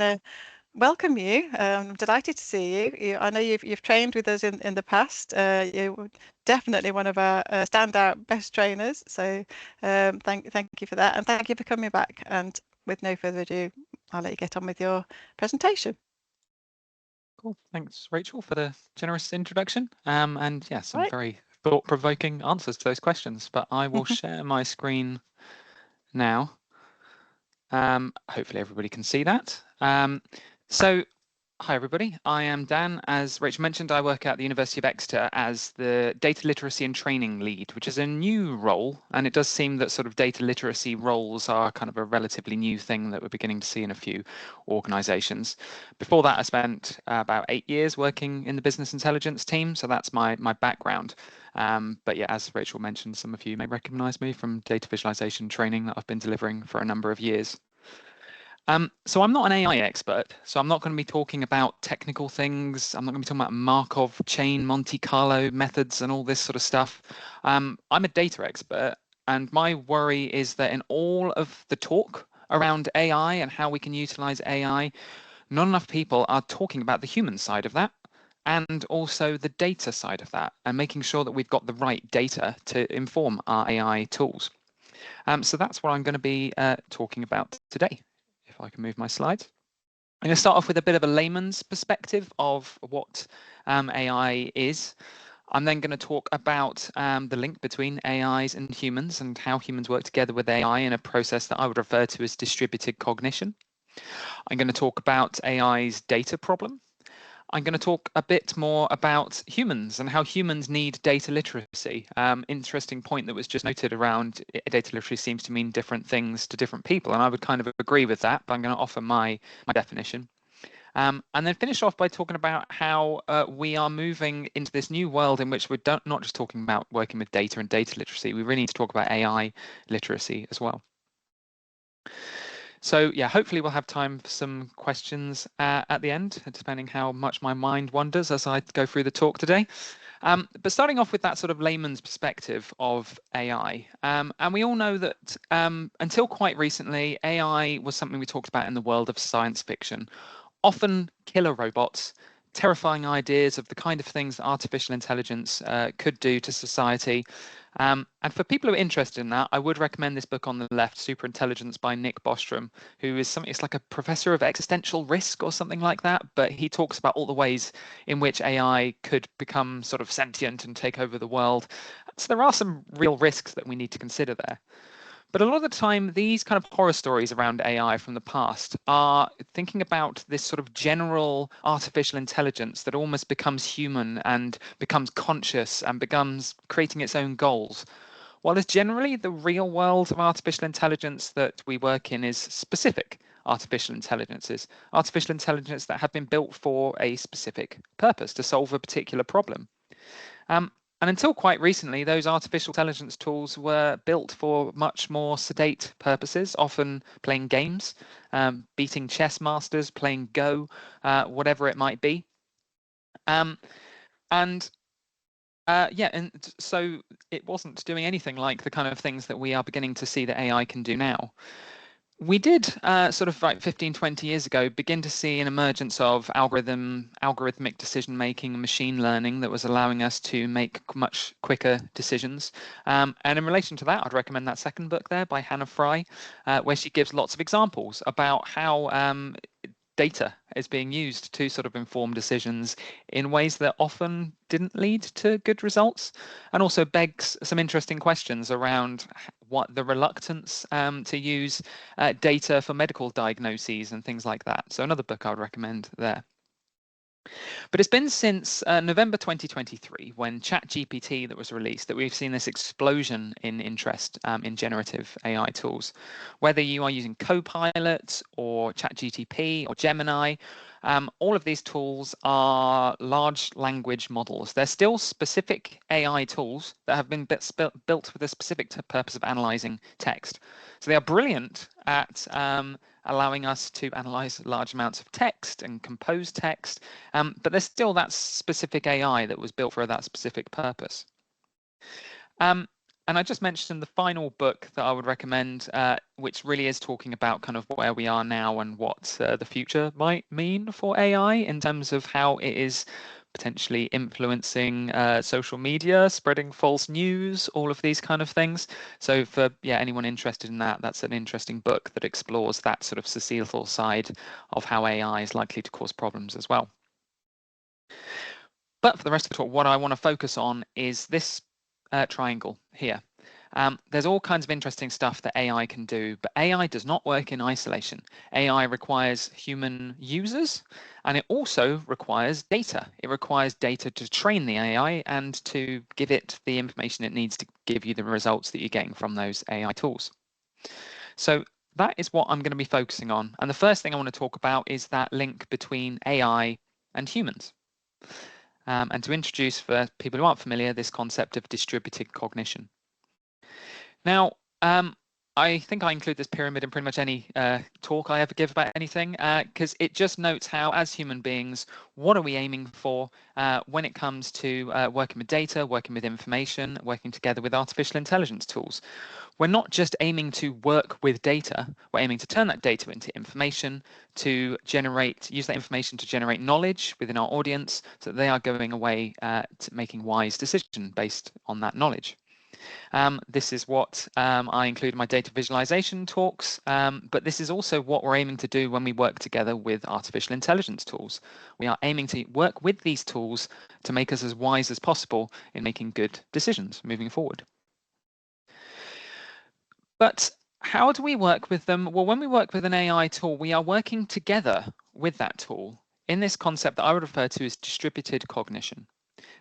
to welcome you. I'm delighted to see you. I know you've trained with us in the past. You're definitely one of our standout best trainers. So thank you for that, and thank you for coming back. And with no further ado, I'll let you get on with your presentation. Cool. Thanks, Rachel, for the generous introduction. And yeah, some Right. very thought-provoking answers to those questions. But I will share my screen now. Hopefully everybody can see that. So hi everybody, I am Dan. As Rachel mentioned, I work at the University of Exeter as the Data Literacy and Training Lead, which is a new role, and it does seem that sort of data literacy roles are kind of a relatively new thing that we're beginning to see in a few organisations. Before that, I spent about 8 years working in the business intelligence team, so that's my background. But yeah, as Rachel mentioned, some of you may recognise me from data visualization training that I've been delivering for a number of years. So I'm not an AI expert, so I'm not going to be talking about technical things. I'm not going to be talking about Markov chain, Monte Carlo methods and all this sort of stuff. I'm a data expert, and my worry is that in all of the talk around AI and how we can utilize AI, not enough people are talking about the human side of that and also the data side of that, and making sure that we've got the right data to inform our AI tools. So that's what I'm going to be talking about today. If I can move my slides. I'm going to start off with a bit of a layman's perspective of what AI is. I'm then going to talk about the link between AIs and humans and how humans work together with AI in a process that I would refer to as distributed cognition. I'm going to talk about AI's data problem. I'm going to talk a bit more about humans and how humans need data literacy. Interesting point that was just noted around data literacy seems to mean different things to different people, and I would kind of agree with that, but I'm going to offer my definition. And then finish off by talking about how we are moving into this new world in which we're not just talking about working with data and data literacy, we really need to talk about AI literacy as well. So yeah, hopefully we'll have time for some questions at the end, depending how much my mind wanders as I go through the talk today. But starting off with that sort of layman's perspective of AI, and we all know that until quite recently, AI was something we talked about in the world of science fiction. Often killer robots, terrifying ideas of the kind of things that artificial intelligence could do to society. And for people who are interested in that, I would recommend this book on the left, Superintelligence by Nick Bostrom, who is something, it's like a professor of existential risk or something like that. But he talks about all the ways in which AI could become sort of sentient and take over the world. So there are some real risks that we need to consider there. But a lot of the time, these kind of horror stories around AI from the past are thinking about this sort of general artificial intelligence that almost becomes human and becomes conscious and becomes creating its own goals. While generally the real world of artificial intelligence that we work in is specific artificial intelligences, artificial intelligence that have been built for a specific purpose to solve a particular problem. And until quite recently, those artificial intelligence tools were built for much more sedate purposes, often playing games, beating chess masters, playing Go, whatever it might be. And so it wasn't doing anything like the kind of things that we are beginning to see that AI can do now. We did sort of like 15, 20 years ago begin to see an emergence of algorithmic decision making and machine learning that was allowing us to make much quicker decisions. And in relation to that, I'd recommend that second book there by Hannah Fry, where she gives lots of examples about how data is being used to sort of inform decisions in ways that often didn't lead to good results, and also begs some interesting questions around what the reluctance to use data for medical diagnoses and things like that. So another book I would recommend there. But it's been since November 2023, when ChatGPT that was released, that we've seen this explosion in interest in generative AI tools. Whether you are using Copilot or ChatGPT or Gemini, all of these tools are large language models. They're still specific AI tools that have been built with a specific purpose of analyzing text. So they are brilliant at allowing us to analyze large amounts of text and compose text, but there's still that specific AI that was built for that specific purpose. And And I just mentioned the final book that I would recommend, which really is talking about kind of where we are now and what the future might mean for AI in terms of how it is potentially influencing social media, spreading false news, all of these kind of things. So for anyone interested in that, that's an interesting book that explores that sort of societal side of how AI is likely to cause problems as well. But for the rest of the talk, what I want to focus on is this triangle here. There's all kinds of interesting stuff that AI can do, but AI does not work in isolation. AI requires human users, and it also requires data. It requires data to train the AI and to give it the information it needs to give you the results that you're getting from those AI tools. So that is what I'm going to be focusing on. And the first thing I want to talk about is that link between AI and humans. And to introduce, for people who aren't familiar, this concept of distributed cognition. Now, I think I include this pyramid in pretty much any talk I ever give about anything, because it just notes how, as human beings, what are we aiming for when it comes to working with data, working with information, working together with artificial intelligence tools. We're not just aiming to work with data, we're aiming to turn that data into information, to use that information to generate knowledge within our audience, so that they are going away to making wise decisions based on that knowledge. This is what I include in my data visualization talks, but this is also what we're aiming to do when we work together with artificial intelligence tools. We are aiming to work with these tools to make us as wise as possible in making good decisions moving forward. But how do we work with them? Well, when we work with an AI tool, we are working together with that tool in this concept that I would refer to as distributed cognition.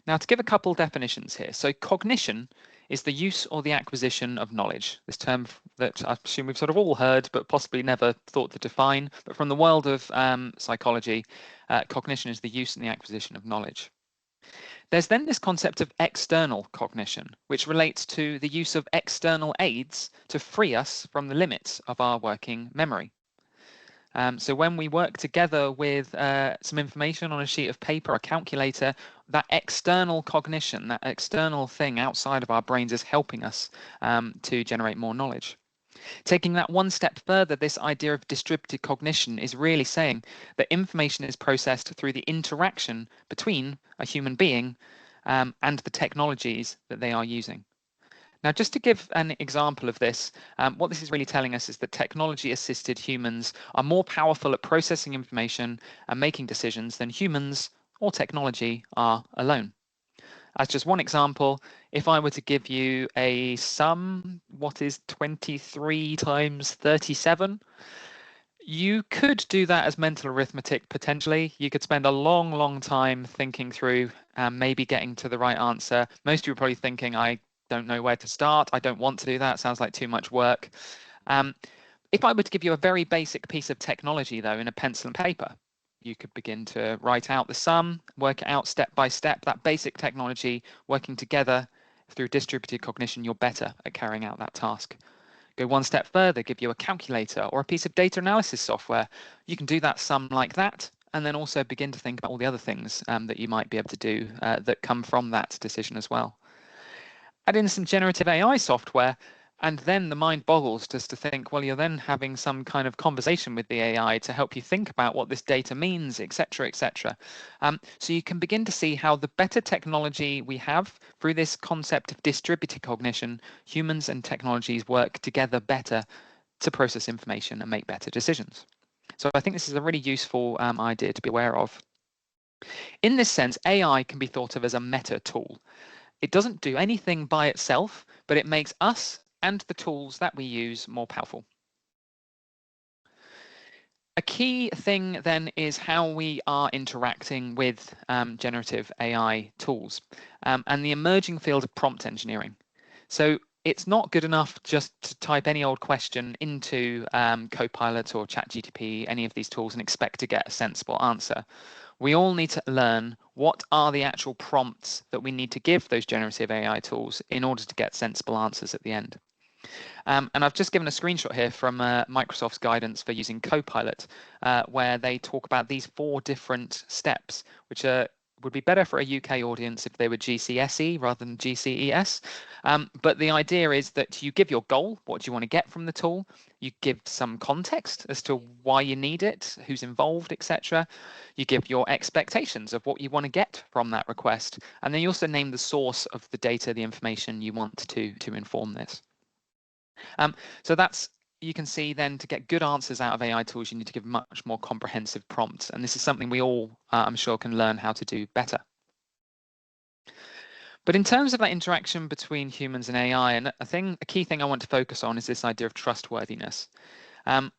Now, to give a couple definitions here. So cognition is the use or the acquisition of knowledge. This term that I assume we've sort of all heard, but possibly never thought to define. But from the world of psychology, cognition is the use and the acquisition of knowledge. There's then this concept of external cognition, which relates to the use of external aids to free us from the limits of our working memory. So when we work together with some information on a sheet of paper, a calculator, that external cognition, that external thing outside of our brains is helping us to generate more knowledge. Taking that one step further, this idea of distributed cognition is really saying that information is processed through the interaction between a human being and the technologies that they are using. Now, just to give an example of this, what this is really telling us is that technology-assisted humans are more powerful at processing information and making decisions than humans or technology are alone. As just one example, if I were to give you a sum, what is 23 times 37? You could do that as mental arithmetic potentially. You could spend a long, long time thinking through maybe getting to the right answer. Most of you are probably thinking, I don't know where to start. I don't want to do that. Sounds like too much work. If I were to give you a very basic piece of technology, though, in a pencil and paper, you could begin to write out the sum, work it out step by step. That basic technology working together through distributed cognition, you're better at carrying out that task. Go one step further, give you a calculator or a piece of data analysis software. You can do that sum like that, and then also begin to think about all the other things that you might be able to do that come from that decision as well. Add in some generative AI software, and then the mind boggles just to think, well, you're then having some kind of conversation with the AI to help you think about what this data means, etc., etc. So you can begin to see how the better technology we have through this concept of distributed cognition, humans and technologies work together better to process information and make better decisions. So I think this is a really useful idea to be aware of. In this sense, AI can be thought of as a meta tool. It doesn't do anything by itself, but it makes us and the tools that we use more powerful. A key thing then is how we are interacting with generative AI tools and the emerging field of prompt engineering. So it's not good enough just to type any old question into Copilot or ChatGPT, any of these tools, and expect to get a sensible answer. We all need to learn what are the actual prompts that we need to give those generative AI tools in order to get sensible answers at the end. And I've just given a screenshot here from Microsoft's guidance for using Copilot, where they talk about these 4 different steps, which are would be better for a UK audience if they were GCSE rather than GCES. But the idea is that you give your goal, what do you want to get from the tool? You give some context as to why you need it, who's involved, etc. You give your expectations of what you want to get from that request. And then you also name the source of the data, the information you want to inform this. So that's, you can see then, to get good answers out of AI tools, you need to give much more comprehensive prompts. And this is something we all, I'm sure, can learn how to do better. But in terms of that interaction between humans and AI, and a key thing I want to focus on is this idea of trustworthiness. And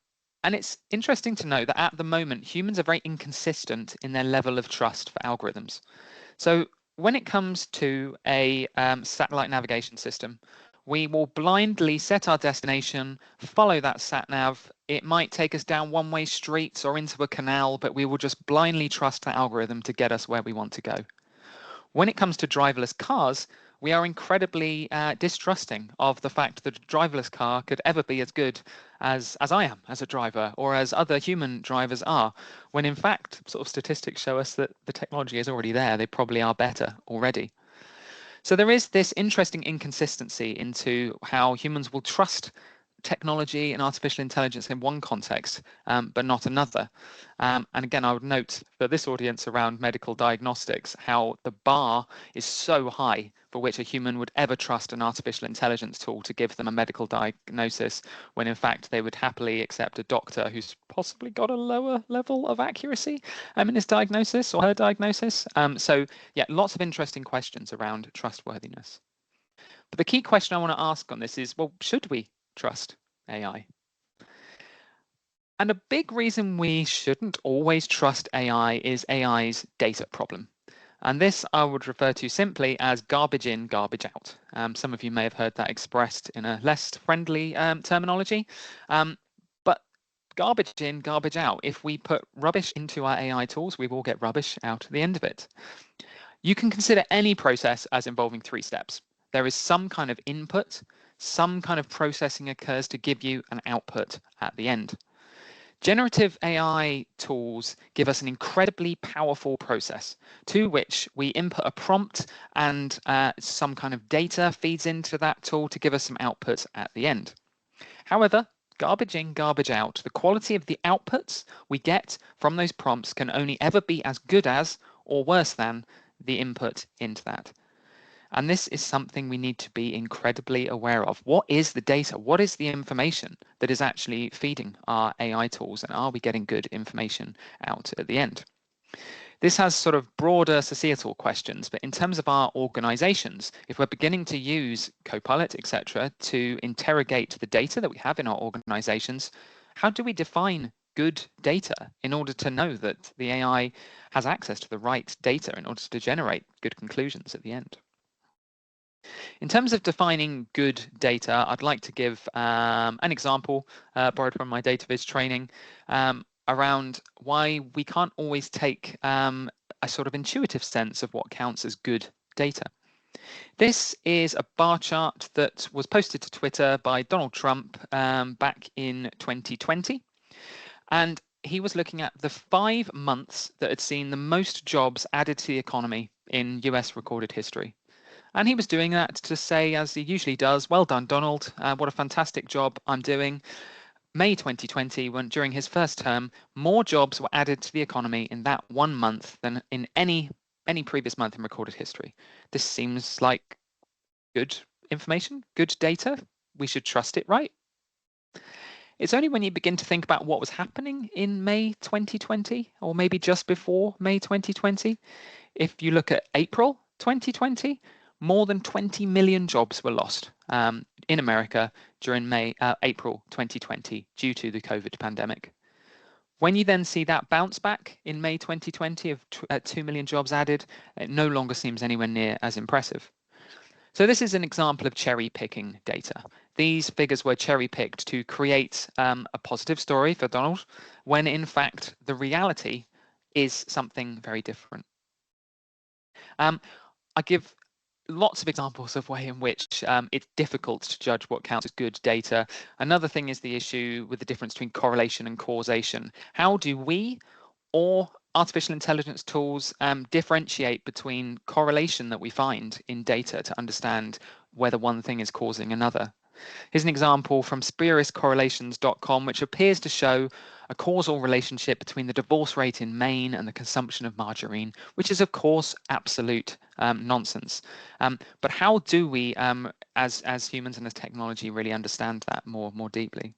it's interesting to note that at the moment, humans are very inconsistent in their level of trust for algorithms. So when it comes to a satellite navigation system, we will blindly set our destination, follow that sat nav. It might take us down one-way streets or into a canal, but we will just blindly trust the algorithm to get us where we want to go. When it comes to driverless cars, we are incredibly distrusting of the fact that a driverless car could ever be as good as I am as a driver, or as other human drivers are, when in fact sort of statistics show us that the technology is already there. They probably are better already. So there is this interesting inconsistency into how humans will trust technology and artificial intelligence in one context, but not another. And again, I would note for this audience around medical diagnostics, how the bar is so high for which a human would ever trust an artificial intelligence tool to give them a medical diagnosis, when in fact they would happily accept a doctor who's possibly got a lower level of accuracy in his diagnosis or her diagnosis. So yeah, lots of interesting questions around trustworthiness. But the key question I want to ask on this is, well, should we trust AI? And a big reason we shouldn't always trust AI is AI's data problem. And this I would refer to simply as garbage in, garbage out. Some of you may have heard that expressed in a less friendly terminology. But garbage in, garbage out. If we put rubbish into our AI tools, we will get rubbish out at the end of it. You can consider any process as involving 3 steps. There is some kind of input, some kind of processing occurs to give you an output at the end. Generative AI tools give us an incredibly powerful process to which we input a prompt, and some kind of data feeds into that tool to give us some outputs at the end. However, garbage in, garbage out, the quality of the outputs we get from those prompts can only ever be as good as or worse than the input into that. And this is something we need to be incredibly aware of. What is the data? What is the information that is actually feeding our AI tools? And are we getting good information out at the end? This has sort of broader societal questions, but in terms of our organizations, if we're beginning to use Copilot, etc., to interrogate the data that we have in our organizations, how do we define good data in order to know that the AI has access to the right data in order to generate good conclusions at the end? In terms of defining good data, I'd like to give an example borrowed from my data viz training around why we can't always take a sort of intuitive sense of what counts as good data. This is a bar chart that was posted to Twitter by Donald Trump back in 2020. And he was looking at the 5 months that had seen the most jobs added to the economy in US recorded history. And he was doing that to say, as he usually does, well done, Donald, what a fantastic job I'm doing. May 2020, when during his first term, more jobs were added to the economy in that 1 month than in any previous month in recorded history. This seems like good information, good data. We should trust it, right? It's only when you begin to think about what was happening in May 2020, or maybe just before May 2020. If you look at April 2020, more than 20 million jobs were lost in America during April 2020 due to the COVID pandemic. When you then see that bounce back in May 2020 of 2 million jobs added, it no longer seems anywhere near as impressive. So this is an example of cherry picking data. These figures were cherry picked to create a positive story for Donald, when in fact the reality is something very different. I give lots of examples of way in which it's difficult to judge what counts as good data. Another thing is the issue with the difference between correlation and causation. How do we or artificial intelligence tools differentiate between correlation that we find in data to understand whether one thing is causing another. Here's an example from spuriouscorrelations.com, which appears to show a causal relationship between the divorce rate in Maine and the consumption of margarine, which is, of course, absolute nonsense. But how do we, as humans and as technology, really understand that more deeply?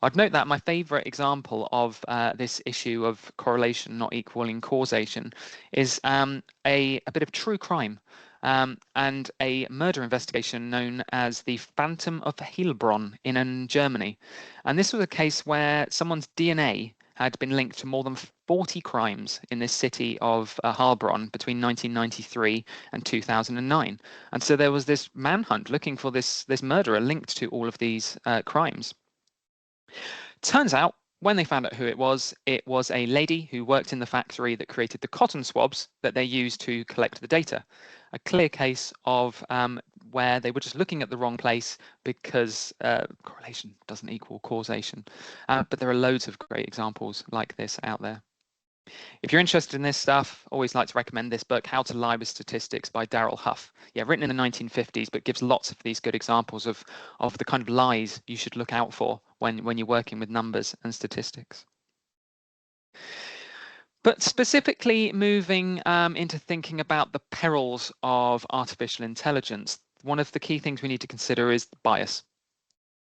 I'd note that my favorite example of this issue of correlation not equaling causation is a bit of true crime and a murder investigation known as the Phantom of Heilbronn in Germany. And this was a case where someone's DNA had been linked to more than 40 crimes in this city of Heilbronn between 1993 and 2009. And so there was this manhunt looking for this murderer linked to all of these crimes. Turns out, when they found out who it was a lady who worked in the factory that created the cotton swabs that they used to collect the data. A clear case of where they were just looking at the wrong place because correlation doesn't equal causation. But there are loads of great examples like this out there. If you're interested in this stuff, always like to recommend this book, How to Lie with Statistics by Darrell Huff. Yeah, written in the 1950s, but gives lots of these good examples of the kind of lies you should look out for when you're working with numbers and statistics. But specifically moving into thinking about the perils of artificial intelligence, one of the key things we need to consider is bias,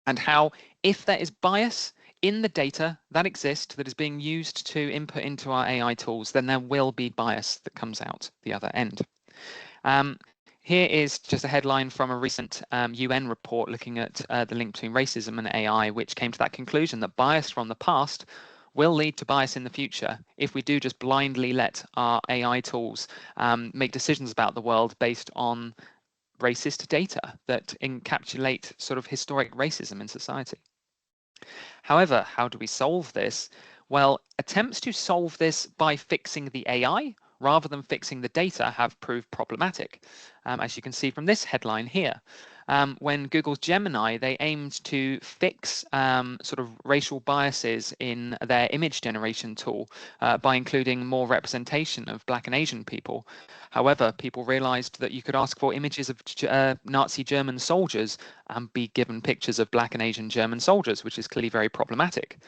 and how, if there is bias in the data that exists that is being used to input into our AI tools, then there will be bias that comes out the other end. Here is just a headline from a recent UN report looking at the link between racism and AI, which came to that conclusion that bias from the past will lead to bias in the future if we do just blindly let our AI tools make decisions about the world based on racist data that encapsulate sort of historic racism in society. However, how do we solve this? Well, attempts to solve this by fixing the AI rather than fixing the data have proved problematic. As you can see from this headline here, when Google's Gemini, they aimed to fix sort of racial biases in their image generation tool by including more representation of Black and Asian people. However, people realized that you could ask for images of Nazi German soldiers and be given pictures of Black and Asian German soldiers, which is clearly very problematic.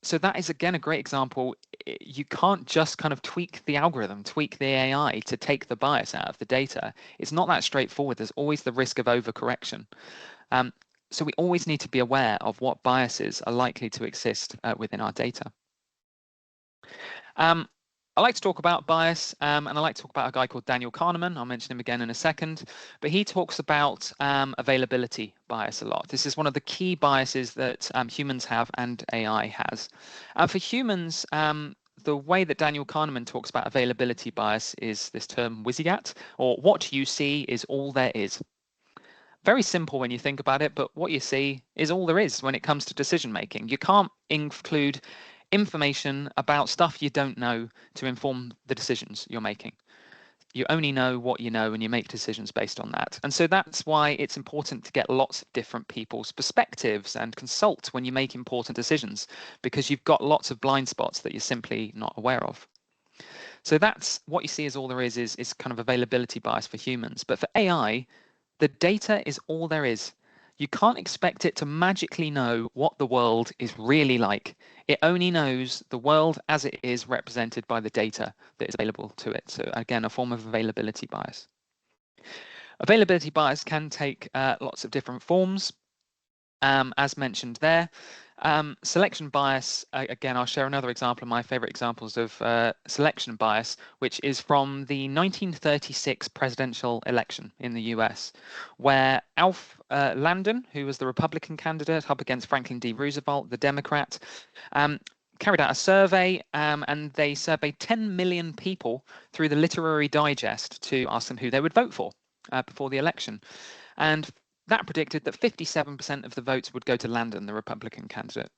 So that is, again, a great example. You can't just kind of tweak the algorithm, tweak the AI to take the bias out of the data. It's not that straightforward. There's always the risk of overcorrection. So we always need to be aware of what biases are likely to exist within our data. I like to talk about bias, and I like to talk about a guy called Daniel Kahneman. I'll mention him again in a second, but he talks about availability bias a lot. This is one of the key biases that humans have and AI has. For humans, the way that Daniel Kahneman talks about availability bias is this term WYSIWYG, or what you see is all there is. Very simple when you think about it, but what you see is all there is when it comes to decision making. You can't include information about stuff you don't know to inform the decisions you're making. You only know what you know and you make decisions based on that. And so that's why it's important to get lots of different people's perspectives and consult when you make important decisions, because you've got lots of blind spots that you're simply not aware of. So that's what you see as all there is kind of availability bias for humans. But for AI, the data is all there is. You can't expect it to magically know what the world is really like. It only knows the world as it is represented by the data that is available to it. So again, a form of availability bias. Availability bias can take lots of different forms, as mentioned there. Selection bias, again, I'll share another example of my favorite examples of selection bias, which is from the 1936 presidential election in the US, where Alf Landon, who was the Republican candidate up against Franklin D. Roosevelt, the Democrat, carried out a survey, and they surveyed 10 million people through the Literary Digest to ask them who they would vote for before the election. And that predicted that 57% of the votes would go to Landon, the Republican candidate.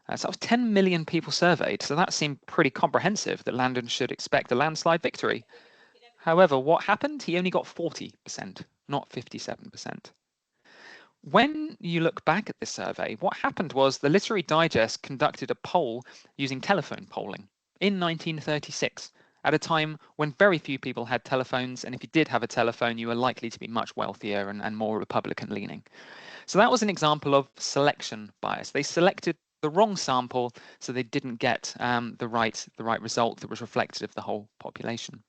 So that was 10 million people surveyed. So that seemed pretty comprehensive that Landon should expect a landslide victory. However, what happened? He only got 40%, not 57%. When you look back at this survey, what happened was the Literary Digest conducted a poll using telephone polling. in 1936, at a time when very few people had telephones, and if you did have a telephone, you were likely to be much wealthier and more Republican leaning. So that was an example of selection bias. They selected the wrong sample, so they didn't get the right result that was reflective of the whole population.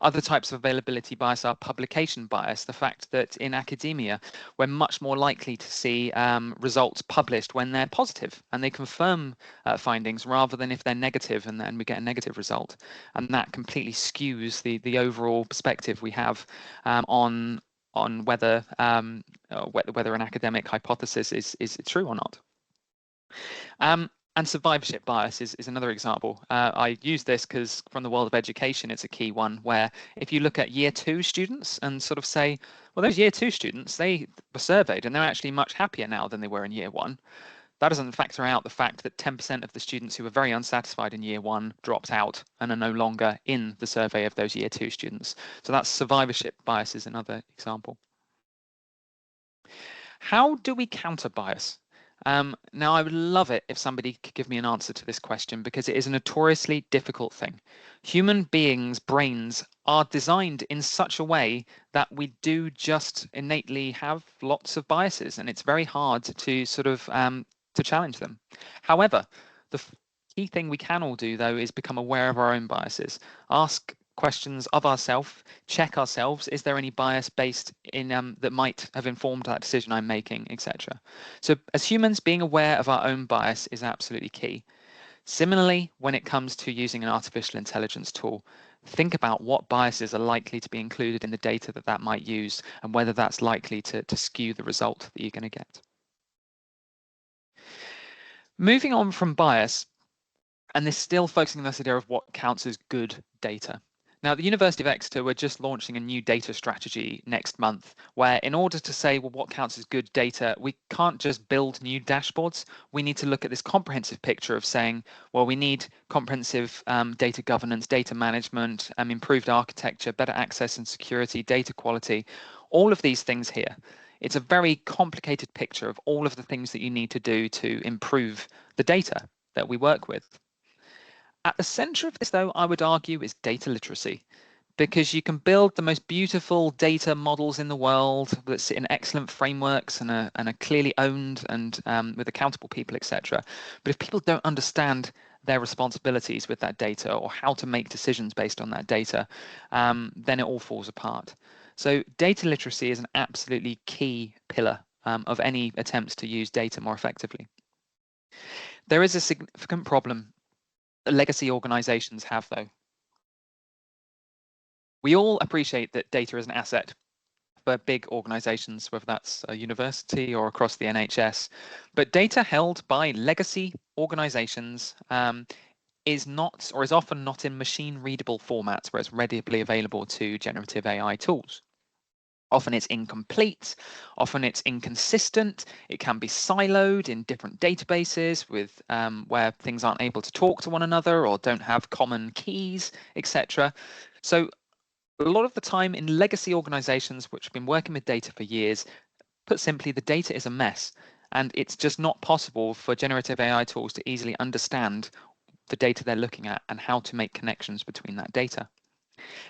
Other types of availability bias are publication bias, the fact that in academia, we're much more likely to see results published when they're positive and they confirm findings rather than if they're negative and then we get a negative result. And that completely skews the overall perspective we have on whether whether an academic hypothesis is true or not. And survivorship bias is another example. I use this because from the world of education, it's a key one where if you look at year 2 students and sort of say, well, those year 2 students, they were surveyed and they're actually much happier now than they were in year 1. That doesn't factor out the fact that 10% of the students who were very unsatisfied in year 1 dropped out and are no longer in the survey of those year 2 students. So that's survivorship bias is another example. How do we counter bias? Now, I would love it if somebody could give me an answer to this question because it is a notoriously difficult thing. Human beings' brains are designed in such a way that we do just innately have lots of biases, and it's very hard to sort of to challenge them. However, the key thing we can all do though is become aware of our own biases. Ask questions of ourselves, check ourselves, is there any bias based in that might have informed that decision I'm making, etc. So as humans, being aware of our own bias is absolutely key. Similarly, when it comes to using an artificial intelligence tool, think about what biases are likely to be included in the data that might use and whether that's likely to skew the result that you're going to get. Moving on from bias, and this still focusing on this idea of what counts as good data. Now, the University of Exeter, we're just launching a new data strategy next month, where in order to say, well, what counts as good data, we can't just build new dashboards. We need to look at this comprehensive picture of saying, well, we need comprehensive data governance, data management, improved architecture, better access and security, data quality, all of these things here. It's a very complicated picture of all of the things that you need to do to improve the data that we work with. At the center of this, though, I would argue is data literacy, because you can build the most beautiful data models in the world that sit in excellent frameworks and are clearly owned and with accountable people, etc. But if people don't understand their responsibilities with that data or how to make decisions based on that data, then it all falls apart. So data literacy is an absolutely key pillar of any attempts to use data more effectively. There is a significant problem legacy organizations have, though. We all appreciate that data is an asset for big organizations, whether that's a university or across the NHS, but data held by legacy organizations is not, or is often not, in machine readable formats where it's readily available to generative AI tools. Often it's incomplete, often it's inconsistent, it can be siloed in different databases with where things aren't able to talk to one another or don't have common keys, etc. So a lot of the time in legacy organizations which have been working with data for years, put simply, the data is a mess and it's just not possible for generative AI tools to easily understand the data they're looking at and how to make connections between that data.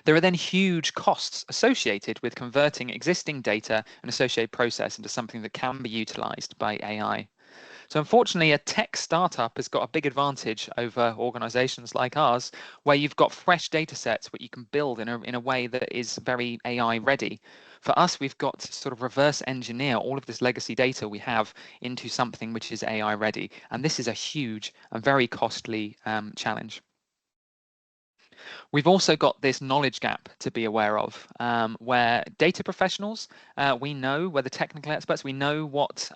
There are then huge costs associated with converting existing data and associated process into something that can be utilized by AI. So unfortunately, a tech startup has got a big advantage over organizations like ours, where you've got fresh data sets what you can build in a way that is very AI ready. For us, we've got to sort of reverse engineer all of this legacy data we have into something which is AI ready. And this is a huge and very costly challenge. We've also got this knowledge gap to be aware of, where data professionals, we know, we're the technical experts, we know what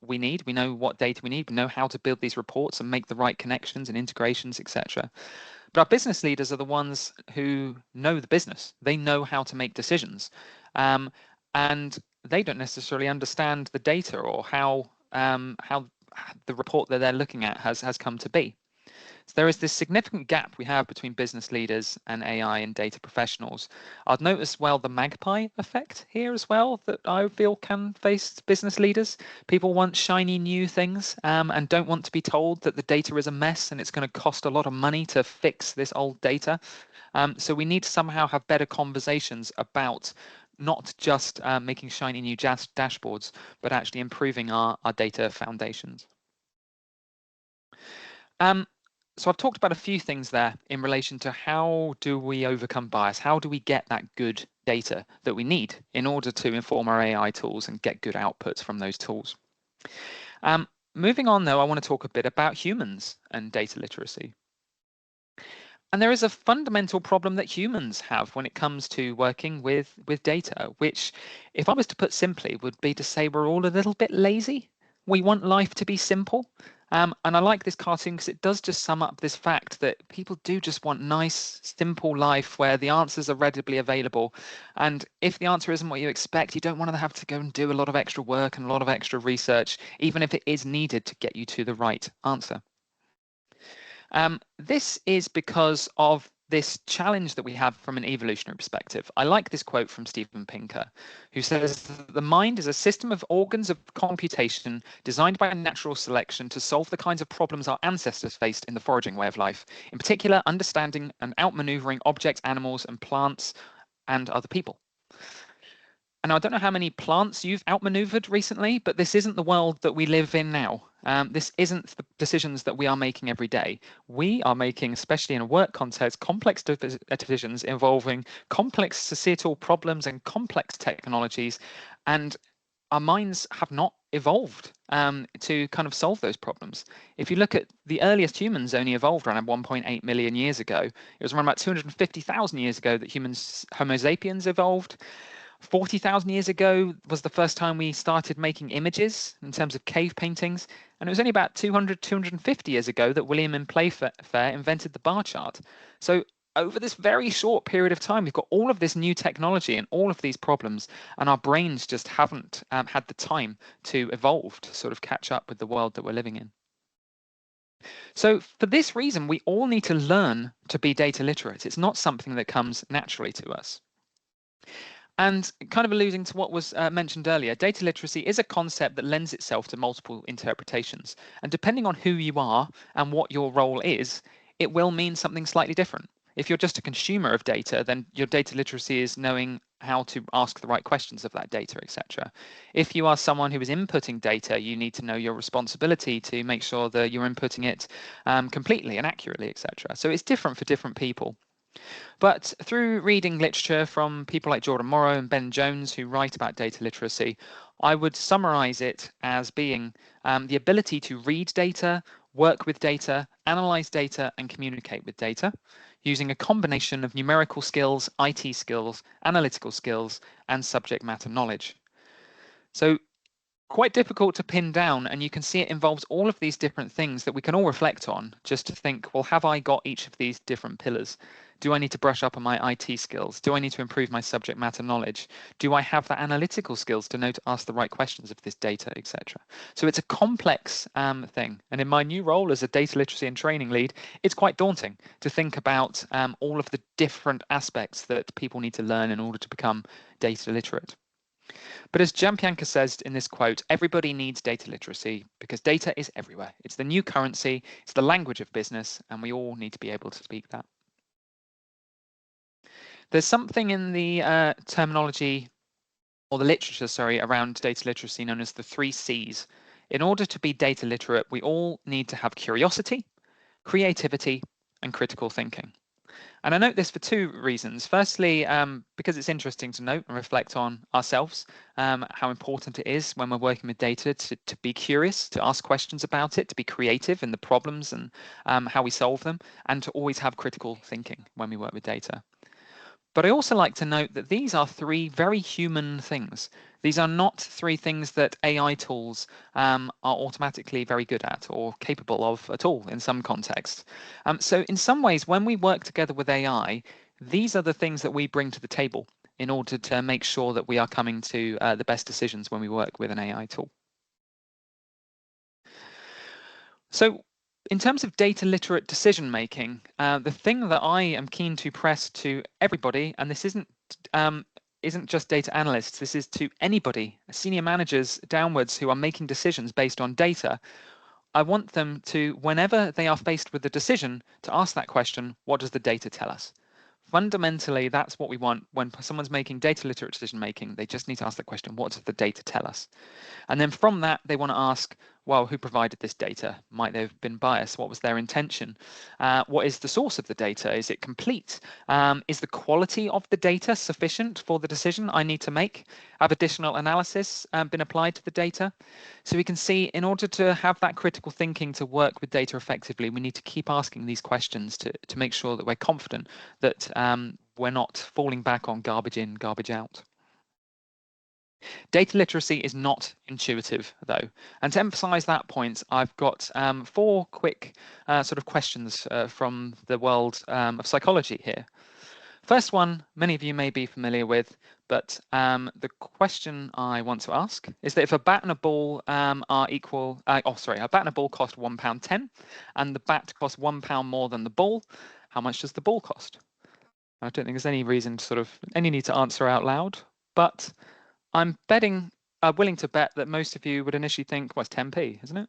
we need, we know what data we need, we know how to build these reports and make the right connections and integrations, etc. But our business leaders are the ones who know the business. They know how to make decisions, and they don't necessarily understand the data or how the report that they're looking at has come to be. So there is this significant gap we have between business leaders and AI and data professionals. I'd note as well the magpie effect here as well that I feel can face business leaders. People want shiny new things and don't want to be told that the data is a mess and it's going to cost a lot of money to fix this old data. So we need to somehow have better conversations about not just making shiny new dashboards, but actually improving our data foundations. So I've talked about a few things there in relation to how do we overcome bias? How do we get that good data that we need in order to inform our AI tools and get good outputs from those tools? Moving on, though, I want to talk a bit about humans and data literacy. And there is a fundamental problem that humans have when it comes to working with data, which, if I was to put simply, would be to say we're all a little bit lazy. We want life to be simple. And I like this cartoon because it does just sum up this fact that people do just want nice, simple life where the answers are readily available. And if the answer isn't what you expect, you don't want to have to go and do a lot of extra work and a lot of extra research, even if it is needed to get you to the right answer. This is because of this challenge that we have from an evolutionary perspective. I like this quote from Steven Pinker, who says the mind is a system of organs of computation designed by natural selection to solve the kinds of problems our ancestors faced in the foraging way of life, in particular, understanding and outmaneuvering objects, animals, and plants and other people. And I don't know how many plants you've outmaneuvered recently, but this isn't the world that we live in now. This isn't the decisions that we are making every day. We are making, especially in a work context, complex decisions involving complex societal problems and complex technologies. And our minds have not evolved to kind of solve those problems. If you look at the earliest humans only evolved around 1.8 million years ago. It was around about 250,000 years ago that humans, Homo sapiens, evolved. 40,000 years ago was the first time we started making images in terms of cave paintings. And it was only about 200, 250 years ago that William and Playfair invented the bar chart. So over this very short period of time, we've got all of this new technology and all of these problems, and our brains just haven't had the time to evolve to sort of catch up with the world that we're living in. So for this reason, we all need to learn to be data literate. It's not something that comes naturally to us. And kind of alluding to what was mentioned earlier, data literacy is a concept that lends itself to multiple interpretations. And depending on who you are and what your role is, it will mean something slightly different. If you're just a consumer of data, then your data literacy is knowing how to ask the right questions of that data, etc. If you are someone who is inputting data, you need to know your responsibility to make sure that you're inputting it completely and accurately, etc. So it's different for different people. But through reading literature from people like Jordan Morrow and Ben Jones, who write about data literacy, I would summarize it as being the ability to read data, work with data, analyze data, and communicate with data using a combination of numerical skills, IT skills, analytical skills, and subject matter knowledge. So quite difficult to pin down, and you can see it involves all of these different things that we can all reflect on just to think, well, have I got each of these different pillars? Do I need to brush up on my IT skills? Do I need to improve my subject matter knowledge? Do I have the analytical skills to know to ask the right questions of this data, etc.? So it's a complex thing. And in my new role as a data literacy and training lead, it's quite daunting to think about all of the different aspects that people need to learn in order to become data literate. But as Jampianka says in this quote, everybody needs data literacy because data is everywhere. It's the new currency, it's the language of business, and we all need to be able to speak that. There's something in the terminology, or the literature, sorry, around data literacy known as the 3 C's. In order to be data literate, we all need to have curiosity, creativity, and critical thinking. And I note this for 2 reasons. Firstly, because it's interesting to note and reflect on ourselves, how important it is when we're working with data to be curious, to ask questions about it, to be creative in the problems and how we solve them, and to always have critical thinking when we work with data. But I also like to note that these are 3 very human things. These are not 3 things that AI tools are automatically very good at or capable of at all in some contexts. So in some ways, when we work together with AI, these are the things that we bring to the table in order to make sure that we are coming to the best decisions when we work with an AI tool. So In terms of data literate decision making, the thing that I am keen to press to everybody, and this isn't just data analysts, this is to anybody, senior managers downwards who are making decisions based on data. I want them to, whenever they are faced with a decision, to ask that question, what does the data tell us? Fundamentally, that's what we want when someone's making data literate decision making. They just need to ask that question, what does the data tell us? And then from that, they want to ask, well, who provided this data? Might they have been biased? What was their intention? What is the source of the data? Is it complete? Is the quality of the data sufficient for the decision I need to make? Have additional analysis been applied to the data? So we can see in order to have that critical thinking to work with data effectively, we need to keep asking these questions to make sure that we're confident that we're not falling back on garbage in, garbage out. Data literacy is not intuitive, though. And to emphasize that point, I've got 4 quick sort of questions from the world of psychology here. First one, many of you may be familiar with, but the question I want to ask is that if a bat and a ball are equal, a bat and a ball cost £1.10, and the bat costs £1 more than the ball, how much does the ball cost? I don't think there's any reason to any need to answer out loud, but I'm willing to bet that most of you would initially think, well, it's 10p, isn't it?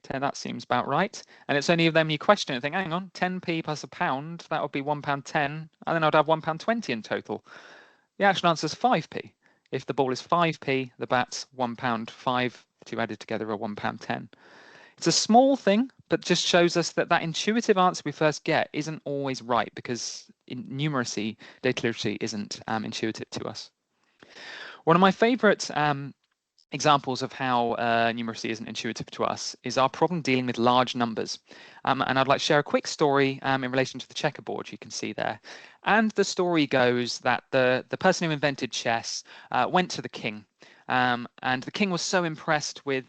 10, that seems about right. And it's only then you question it and think, hang on, 10p plus a pound, that would be £1.10, and then I'd have £1.20 in total. The actual answer is 5p. If the ball is 5p, the bat's £1.05, 2 added together are £1.10. It's a small thing, but just shows us that intuitive answer we first get isn't always right, because in numeracy, data literacy isn't intuitive to us. One of my favorite examples of how numeracy isn't intuitive to us is our problem dealing with large numbers. And I'd like to share a quick story in relation to the checkerboard you can see there. And the story goes that the person who invented chess went to the king. And the king was so impressed with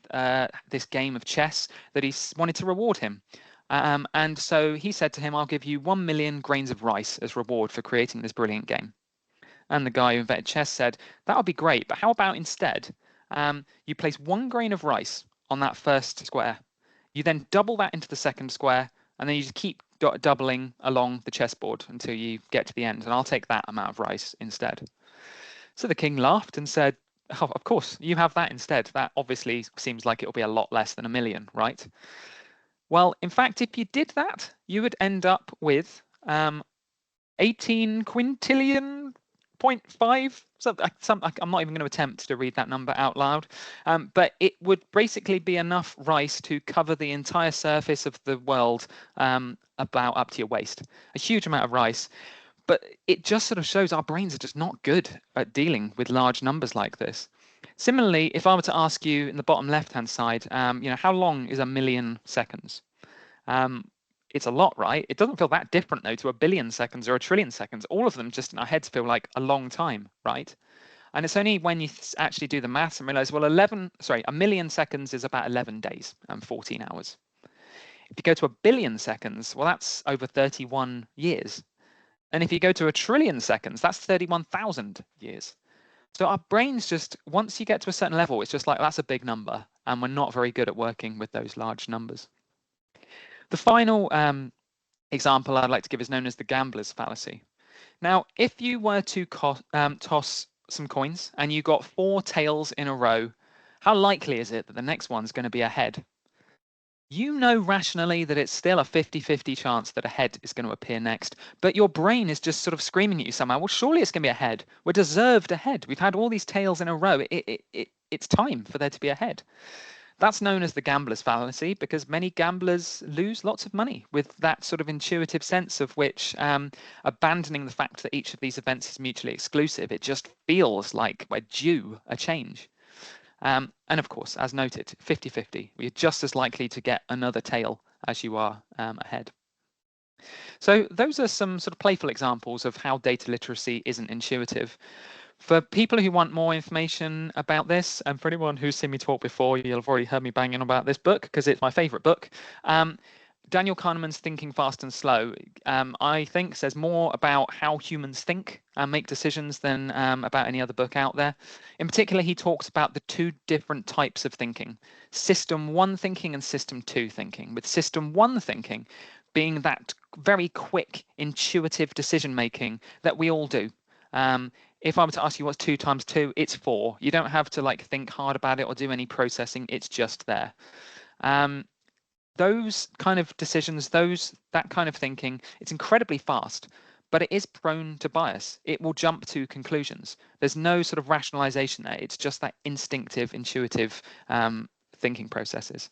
this game of chess that he wanted to reward him. And so he said to him, I'll give you 1 million grains of rice as reward for creating this brilliant game. And the guy who invented chess said, that would be great, but how about instead you place 1 grain of rice on that first square. You then double that into the second square, and then you just keep doubling along the chessboard until you get to the end, and I'll take that amount of rice instead. So the king laughed and said, oh, of course, you have that instead. That obviously seems like it'll be a lot less than 1 million, right? Well, in fact, if you did that, you would end up with 18 quintillion 0.5, I'm not even going to attempt to read that number out loud, but it would basically be enough rice to cover the entire surface of the world about up to your waist. A huge amount of rice, but it just sort of shows our brains are just not good at dealing with large numbers like this. Similarly, if I were to ask you in the bottom left-hand side, how long is 1 million seconds? It's a lot, right? It doesn't feel that different, though, to 1 billion seconds or 1 trillion seconds. All of them just in our heads feel like a long time, right? And it's only when you actually do the maths and realize, well, 1 million seconds is about 11 days and 14 hours. If you go to 1 billion seconds, well, that's over 31 years. And if you go to 1 trillion seconds, that's 31,000 years. So our brains just, once you get to a certain level, it's just like, that's a big number. And we're not very good at working with those large numbers. The final example I'd like to give is known as the gambler's fallacy. Now, if you were to toss some coins and you got 4 tails in a row, how likely is it that the next one's going to be a head? You know rationally that it's still a 50-50 chance that a head is going to appear next, but your brain is just sort of screaming at you somehow, well, surely it's going to be a head. We're deserved a head. We've had all these tails in a row. It's time for there to be a head. That's known as the gambler's fallacy because many gamblers lose lots of money with that sort of intuitive sense of which abandoning the fact that each of these events is mutually exclusive, it just feels like we're due a change. And of course, as noted, 50-50, we're just as likely to get another tail as you are ahead. So those are some sort of playful examples of how data literacy isn't intuitive. For people who want more information about this, and for anyone who's seen me talk before, you'll have already heard me banging about this book because it's my favorite book. Daniel Kahneman's Thinking Fast and Slow, I think, says more about how humans think and make decisions than about any other book out there. In particular, he talks about the two different types of thinking, system one thinking and system two thinking, with system one thinking being that very quick, intuitive decision making that we all do. If I were to ask you what's 2 times 2, it's 4. You don't have to like think hard about it or do any processing. It's just there. Those kind of decisions, that kind of thinking, it's incredibly fast, but it is prone to bias. It will jump to conclusions. There's no sort of rationalization there. It's just that instinctive, intuitive thinking processes.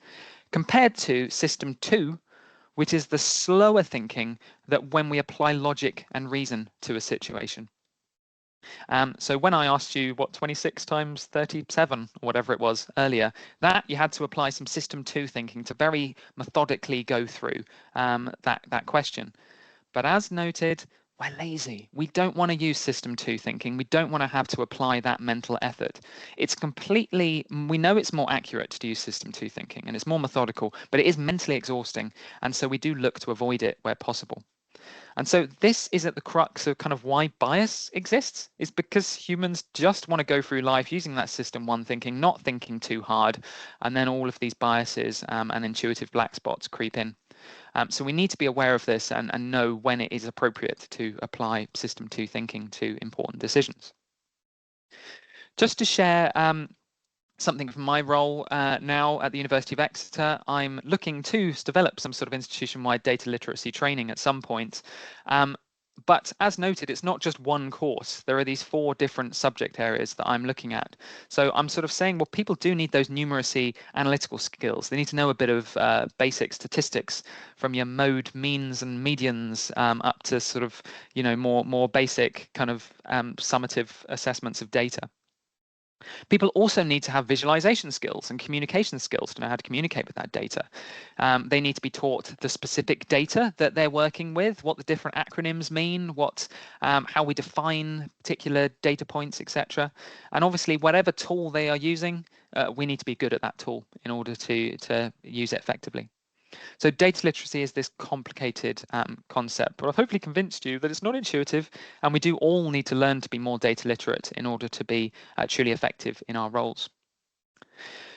Compared to system 2, which is the slower thinking that when we apply logic and reason to a situation. So when I asked you what 26 times 37 or whatever it was earlier, that you had to apply some system 2 thinking to very methodically go through that question. But as noted, we're lazy. We don't want to use system 2 thinking. We don't want to have to apply that mental effort. It's completely, we know it's more accurate to use system 2 thinking and it's more methodical, but it is mentally exhausting. And so we do look to avoid it where possible. And so this is at the crux of kind of why bias exists, is because humans just want to go through life using that system one thinking, not thinking too hard, and then all of these biases and intuitive black spots creep in. So we need to be aware of this and know when it is appropriate to apply system two thinking to important decisions. Just to share something from my role now at the University of Exeter, I'm looking to develop some sort of institution-wide data literacy training at some point. But as noted, it's not just one course. There are these 4 different subject areas that I'm looking at. So I'm sort of saying, well, people do need those numeracy analytical skills. They need to know a bit of basic statistics from your mode means and medians up to sort of, you know, more basic kind of summative assessments of data. People also need to have visualization skills and communication skills to know how to communicate with that data. They need to be taught the specific data that they're working with, what the different acronyms mean, how we define particular data points, etc. And obviously, whatever tool they are using, we need to be good at that tool in order to use it effectively. So data literacy is this complicated concept, but I've hopefully convinced you that it's not intuitive, and we do all need to learn to be more data literate in order to be truly effective in our roles.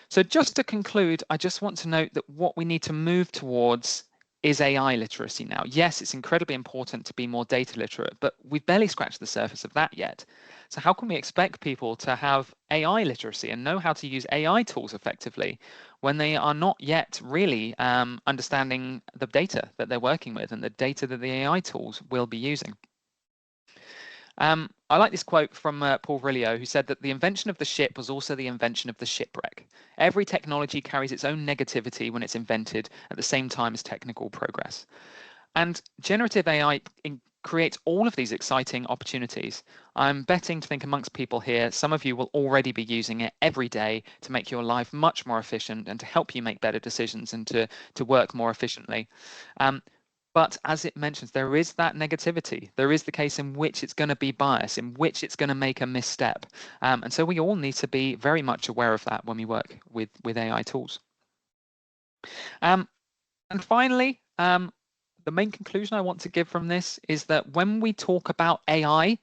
So just to conclude, I just want to note that what we need to move towards is AI literacy now. Yes, it's incredibly important to be more data literate, but we've barely scratched the surface of that yet. So how can we expect people to have AI literacy and know how to use AI tools effectively when they are not yet really understanding the data that they're working with and the data that the AI tools will be using? I like this quote from Paul Virilio, who said that the invention of the ship was also the invention of the shipwreck. Every technology carries its own negativity when it's invented at the same time as technical progress. And generative AI creates all of these exciting opportunities. I'm betting to think amongst people here, some of you will already be using it every day to make your life much more efficient and to help you make better decisions and to work more efficiently. But as it mentions, there is that negativity. There is the case in which it's going to be bias, in which it's going to make a misstep. And so we all need to be very much aware of that when we work with AI tools. And finally, the main conclusion I want to give from this is that when we talk about AI,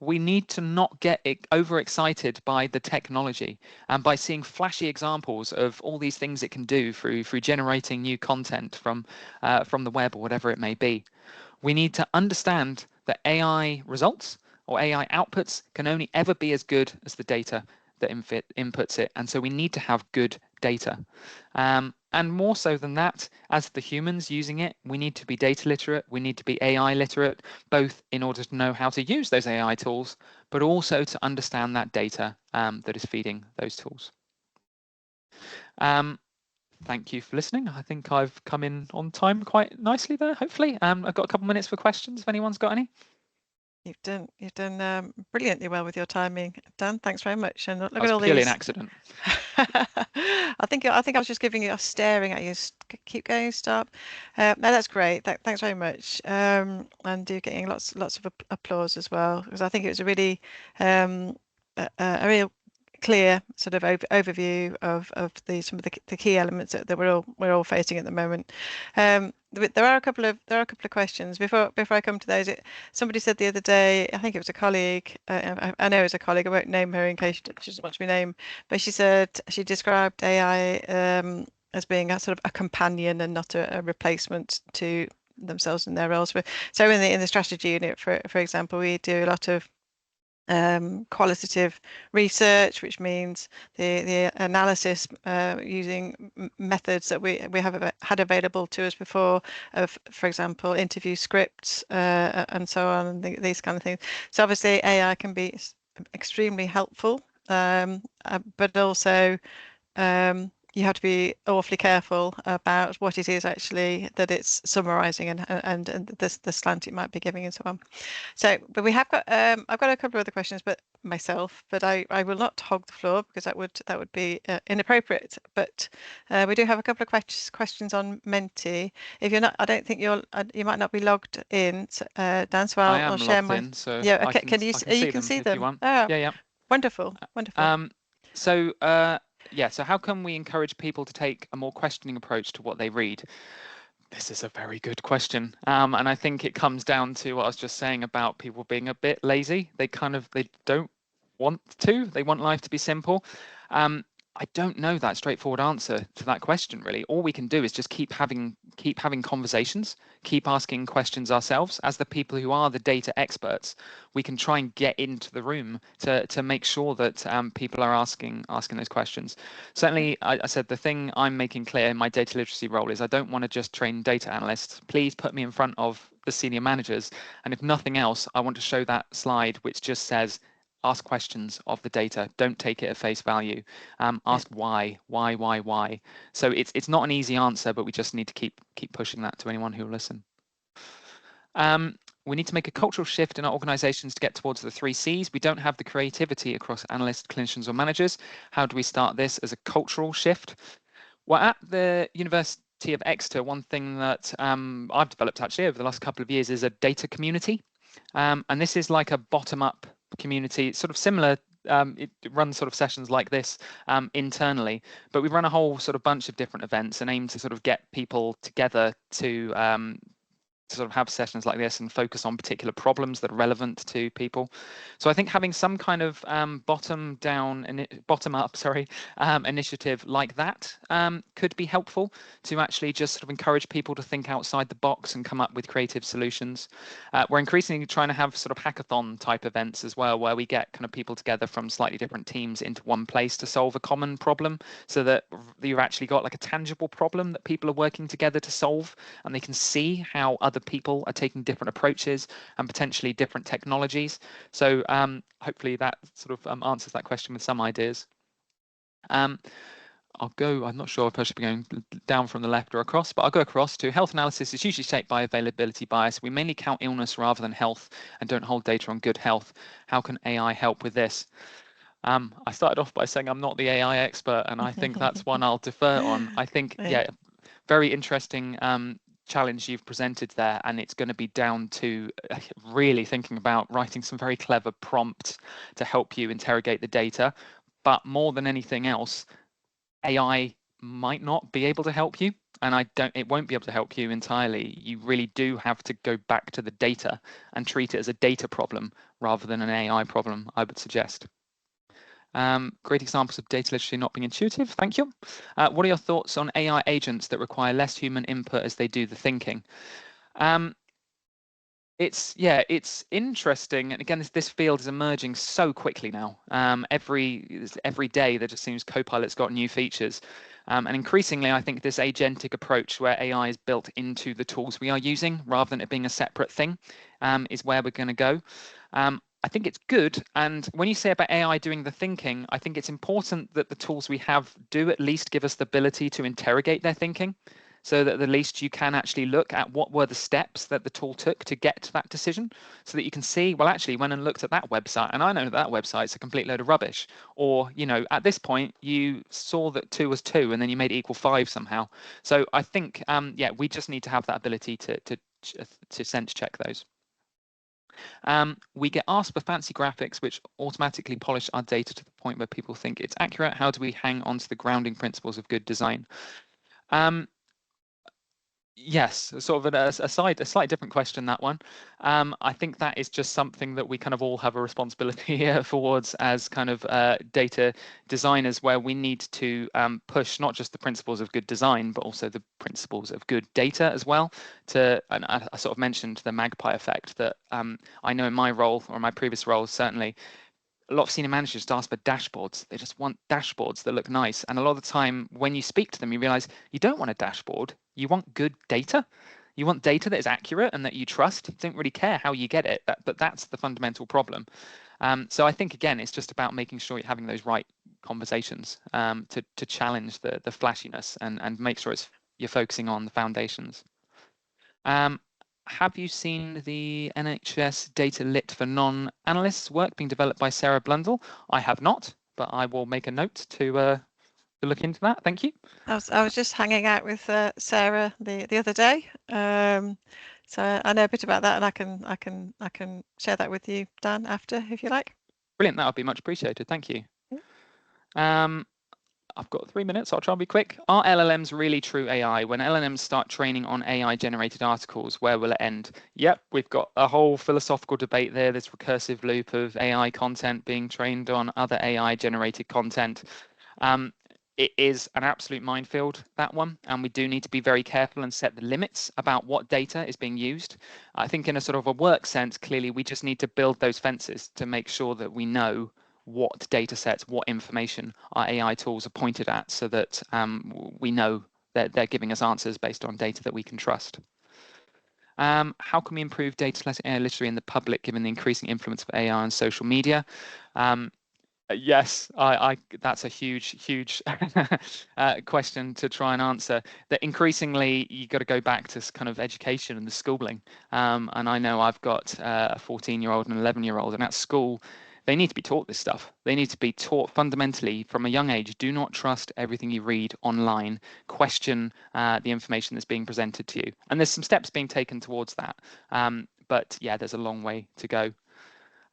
we need to not get overexcited by the technology and by seeing flashy examples of all these things it can do through generating new content from the web or whatever it may be. We need to understand that AI results or AI outputs can only ever be as good as the data that inputs it. And so we need to have good data. And more so than that, as the humans using it, we need to be data literate, we need to be AI literate, both in order to know how to use those AI tools, but also to understand that data that is feeding those tools. Thank you for listening. I think I've come in on time quite nicely there, hopefully. I've got a couple of minutes for questions if anyone's got any. You've done brilliantly well with your timing, Dan. Thanks very much. And look at all purely these. An accident. I think I was just giving you, staring at you. Keep going, stop. No, that's great. Thanks very much. And you're getting lots of applause as well, because I think it was a really a real clear sort of overview of some of the key elements that we're all facing at the moment. there are a couple of questions before I come to those. Somebody said the other day, I think it was a colleague. I know it was a colleague. I won't name her in case she doesn't want to be named. But she said she described AI as being a sort of a companion and not a replacement to themselves and their roles. So in the strategy unit, for example, we do a lot of qualitative research, which means the analysis using methods that we have had available to us before, of, for example, interview scripts and so on, and these kind of things. So obviously AI can be extremely helpful, but also you have to be awfully careful about what it is actually that it's summarizing and the slant it might be giving and so on. So, but we have got I've got a couple of other questions, but myself, but I will not hog the floor because that would be inappropriate. But we do have a couple of questions on Menti. If you're not, I don't think you might not be logged in, Dan. So I'll share my. In, so Yeah. I Okay. can, You I can see you can them see if them? you want. Oh, Yeah. wonderful. So yeah, so how can we encourage people to take a more questioning approach to what they read? This is a very good question. And I think it comes down to what I was just saying about people being a bit lazy. They don't want to. They want life to be simple. I don't know that straightforward answer to that question, really. All we can do is just keep having conversations, keep asking questions ourselves. As the people who are the data experts, we can try and get into the room to make sure that people are asking those questions. Certainly, I said the thing I'm making clear in my data literacy role is I don't want to just train data analysts. Please put me in front of the senior managers. And if nothing else, I want to show that slide which just says, ask questions of the data. Don't take it at face value. Ask why. So it's not an easy answer, but we just need to keep pushing that to anyone who will listen. We need to make a cultural shift in our organizations to get towards the 3 Cs. We don't have the creativity across analysts, clinicians, or managers. How do we start this as a cultural shift? Well, at the University of Exeter, one thing that I've developed actually over the last couple of years is a data community. And this is like a bottom-up community. It's sort of similar. It runs sort of sessions like this internally, but we run a whole sort of bunch of different events and aim to sort of get people together to sort of have sessions like this and focus on particular problems that are relevant to people. So I think having some kind of bottom up initiative like that could be helpful to actually just sort of encourage people to think outside the box and come up with creative solutions. We're increasingly trying to have sort of hackathon type events as well, where we get kind of people together from slightly different teams into one place to solve a common problem, so that you've actually got like a tangible problem that people are working together to solve, and they can see how other people are taking different approaches and potentially different technologies. So hopefully that sort of answers that question with some ideas. I'm not sure if I should be going down from the left or across, but I'll go across to health analysis is usually shaped by availability bias. We mainly count illness rather than health and don't hold data on good health. How can AI help with this? I started off by saying I'm not the AI expert, and I think that's one I'll defer on. I think, yeah, very interesting challenge you've presented there, and it's going to be down to really thinking about writing some very clever prompts to help you interrogate the data. But more than anything else, AI might not be able to help you, and it won't be able to help you entirely. You really do have to go back to the data and treat it as a data problem rather than an AI problem, I would suggest. Great examples of data literacy not being intuitive. Thank you. What are your thoughts on AI agents that require less human input as they do the thinking? It's interesting, and again, this field is emerging so quickly now. Every day there just seems Copilot's got new features, and increasingly, I think this agentic approach where AI is built into the tools we are using rather than it being a separate thing is where we're going to go. I think it's good. And when you say about AI doing the thinking, I think it's important that the tools we have do at least give us the ability to interrogate their thinking, so that at least you can actually look at what were the steps that the tool took to get to that decision, so that you can see, well, actually went and looked at that website and I know that website's a complete load of rubbish. Or, at this point you saw that 2 was 2 and then you made it equal 5 somehow. So I think, yeah, we just need to have that ability to sense check those. We get asked for fancy graphics which automatically polish our data to the point where people think it's accurate. How do we hang on to the grounding principles of good design? Yes, sort of a slightly different question, that one. I think that is just something that we kind of all have a responsibility towards as kind of data designers, where we need to push not just the principles of good design, but also the principles of good data as well. And I sort of mentioned the magpie effect that I know in my role, or my previous role certainly, a lot of senior managers just ask for dashboards. They just want dashboards that look nice. And a lot of the time when you speak to them, you realize you don't want a dashboard. You want good data. You want data that is accurate and that you trust. You don't really care how you get it, but that's the fundamental problem. So I think, again, it's just about making sure you're having those right conversations to challenge the flashiness and make sure you're focusing on the foundations. Have you seen the NHS data lit for non-analysts work being developed by Sarah Blundell? I have not, but I will make a note to look into that. Thank you. I was just hanging out with Sarah the other day, so I know a bit about that, and I can share that with you, Dan, after, if you like. Brilliant. That would be much appreciated. Thank you. I've got 3 minutes. I'll try and be quick. Are LLMs really true AI? When LLMs start training on AI-generated articles, where will it end? Yep, we've got a whole philosophical debate there. This recursive loop of AI content being trained on other AI-generated content. It is an absolute minefield, that one, and we do need to be very careful and set the limits about what data is being used. I think in a sort of a work sense, clearly, we just need to build those fences to make sure that we know what data sets, what information our AI tools are pointed at, so that we know that they're giving us answers based on data that we can trust. How can we improve data literacy in the public given the increasing influence of AI on social media? Yes, that's a huge question to try and answer. That increasingly you got to go back to kind of education and the schooling. And I know I've got a 14-year-old and an 11-year-old, and at school they need to be taught this stuff. They need to be taught fundamentally from a young age. Do not trust everything you read online. Question the information that's being presented to you. And there's some steps being taken towards that. But yeah, there's a long way to go.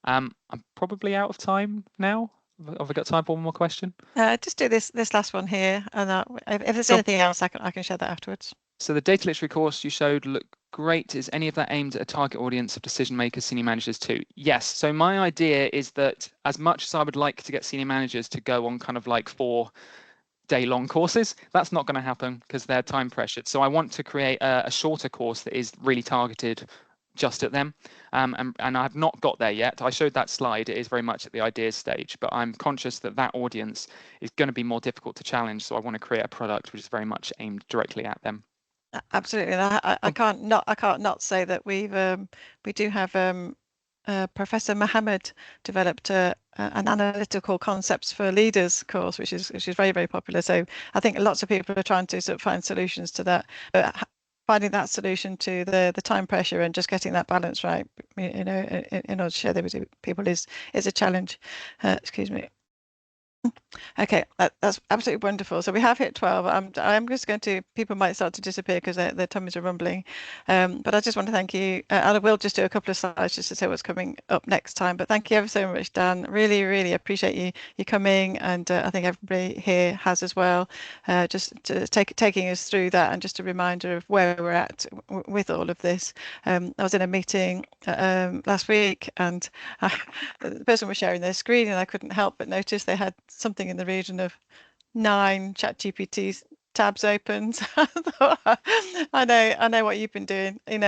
I'm probably out of time now. Have I got time for one more question? Just do this last one here, and if there's Sure. anything else, I can share that afterwards. So the data literacy course you showed looked great. Is any of that aimed at a target audience of decision makers, senior managers too? Yes. So my idea is that as much as I would like to get senior managers to go on kind of like 4-day-long courses, that's not going to happen because they're time pressured. So I want to create a shorter course that is really targeted just at them, and I have not got there yet. I showed that slide. It is very much at the ideas stage, but I'm conscious that that audience is going to be more difficult to challenge. So I want to create a product which is very much aimed directly at them. Absolutely, and I can't not say that we do have Professor Mohammed developed an analytical concepts for leaders course, which is very popular. So I think lots of people are trying to sort of find solutions to that. But finding that solution to the time pressure and just getting that balance right, in order to share that with people is a challenge. Excuse me. Okay, that's absolutely wonderful. So we have hit 12. I'm just going to, people might start to disappear because their tummies are rumbling. But I just want to thank you. And I will just do a couple of slides just to say what's coming up next time. But thank you ever so much, Dan. Really appreciate you coming. And I think everybody here has as well. Just to taking us through that, and just a reminder of where we're at with all of this. I was in a meeting last week, and the person was sharing their screen, and I couldn't help but notice they had something in the region of 9 ChatGPT tabs open. So I know what you've been doing, and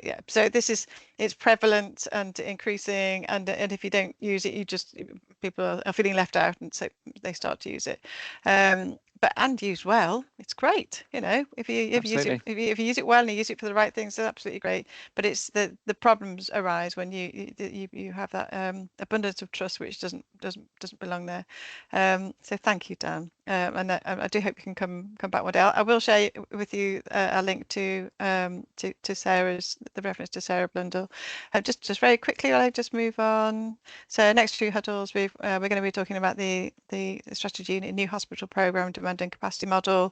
yeah. So it's prevalent and increasing, and if you don't use it, people are feeling left out, and so they start to use it. And used well, it's great. If you use it well and you use it for the right things, it's absolutely great. But it's the problems arise when you have that abundance of trust, which doesn't belong there. So thank you, Dan. And I do hope you can come back one day. I will share with you a link to Sarah's, the reference to Sarah Blundell. Just very quickly, I'll just move on. So next few huddles, we're going to be talking about the strategy in a new hospital program, demand and capacity model.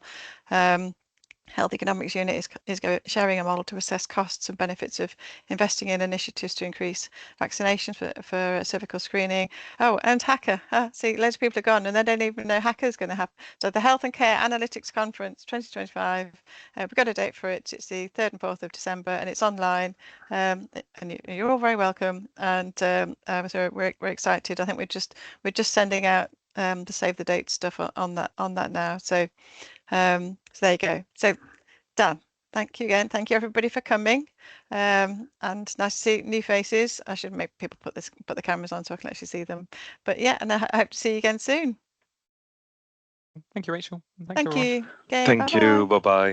Health Economics Unit is sharing a model to assess costs and benefits of investing in initiatives to increase vaccinations for cervical screening. Oh, and Hacker. See, loads of people are gone and they don't even know Hacker's going to happen. So the Health and Care Analytics Conference 2025, we've got a date for it. It's the 3rd and 4th of December and it's online. And you're all very welcome. And so we're excited. I think we're just sending out the save the date stuff on that now. So there you go. So done. Thank you again. Thank you everybody for coming. And nice to see new faces. I should make people put the cameras on so I can actually see them. But yeah, and I hope to see you again soon. Thank you, Rachel. Thanks, Thank everyone. you. Okay, Thank you. Bye bye.